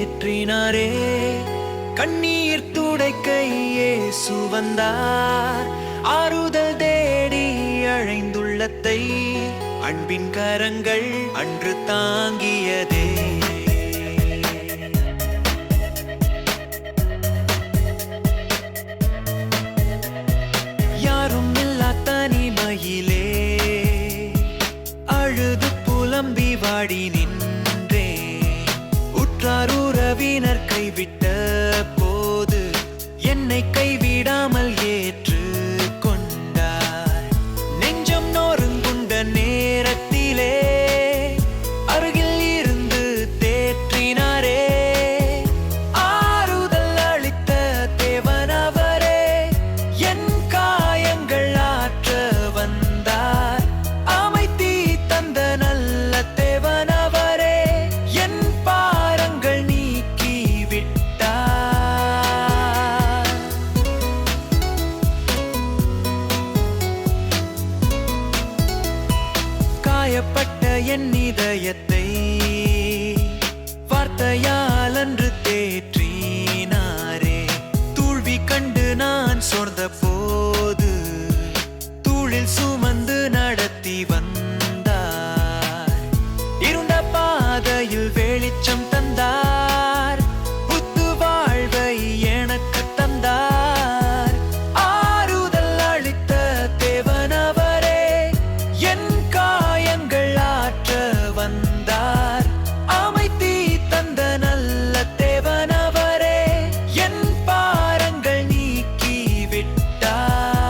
தேற்றினாரே. கண்ணீர் துடைக்க இயேசு வந்தார். ஆறுதல் தேடி அழைந்துள்ளத்தை அன்பின் கரங்கள் அன்று தாங்கியதே. யாரும் இல்லா தனிமையிலே அழுது புலம்பி வாடி நின்றேன். உற்றார் உறவினர் கைவிட்ட போது என்னை கைவிடாமல் ஏற்று கொண்டார். நெஞ்சம் நொறுங்குண்ட நேரத்திலே அருகில் இருந்து தேற்றினாரே. ஆறுதல் அளித்த தேவனவரே, என் காயங்கள் ஆற்ற வந்தார். அமைதி தந்த நல்ல தேவனவரே, என் பாரங்கள் நீக்கி விட்டார். காயப்பட்ட என் இதயத்தை வார்த்தையால் அன்று தேற்றினாரே. தூழ்வி கண்டு நான் சொர்ந்த போது தூளில் சுமந்து நடத்தி வந்தார். இருண்ட பாதையில் வெளிச்சம் தந்தார். புது வாழ்வை எனக்கு தந்தார். ஆறுதல் அளித்த தேவனவரே, என் காயங்கள் ஆற்ற வந்தார். அமைதி தந்த நல்ல தேவனவரே, என் பாரங்கள் நீக்கி விட்டார்.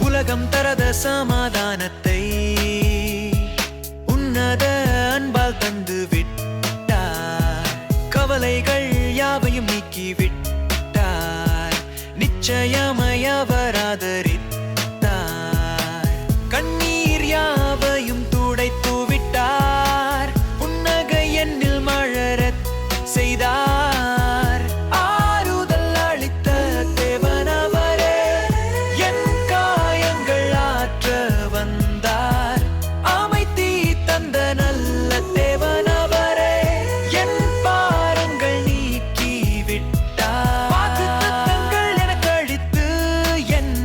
உலகம் தரத சமாதானத்தை உன்னத அன்பால் தந்து விட்டார். கவலைகள் யாவையும் நீக்கி விட்டார். நிச்சயமாய் அவர் ஆதரித்தார். கண்ணீர் யாவையும் துடைத்து விட்டார். புன்னகை என்னில் மலரச் செய்தார். ஆறுதல் அளித்த தேவனவரே, என் காயங்கள் ஆற்ற வந்தார். அமைதி தந்த நல்ல தேவனவரே, என் பாரங்கள் நீக்கி விட்டார். வாக்குத்தத்தங்கள் எனக்கு அளித்து என்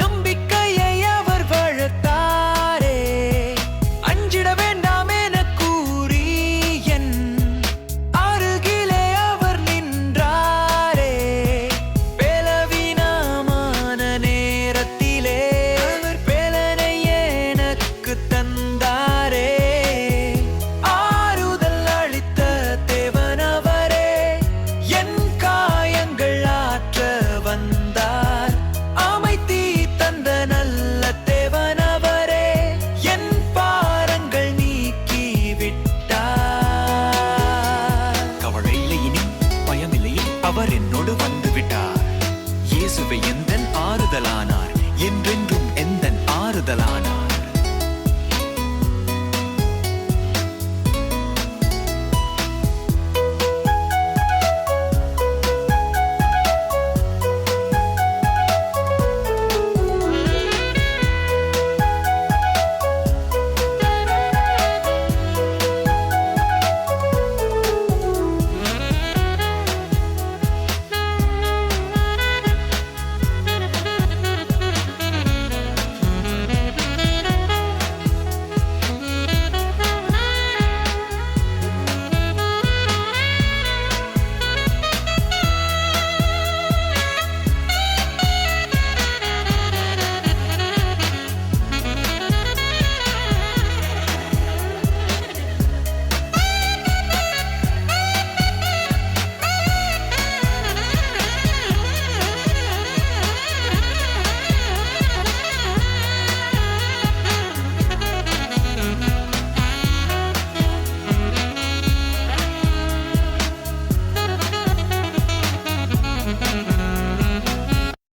நம்பிக்கையை அவர் வளர்த்தாரே. அஞ்சிட வேண்டாம் என கூறி என் அருகிலே அவர் நின்றாரே. பலவீனமான நேரத்திலே அவர் பலனை எனக்கு தந்தாரே. ஆறுதல் அளித்த தேவனவரே, என் காயங்கள் ஆற்ற வந்தார். அமைதி தந்த நல்ல தேவனவரே, என் பாரங்கள் நீக்கி விட்டார். கவலை இல்லை இனி, பயமில்லை, அவர் என்னோடு வந்து விட்டார். இயேசுவே எந்தன் ஆறுதலானார். என்றென்றும்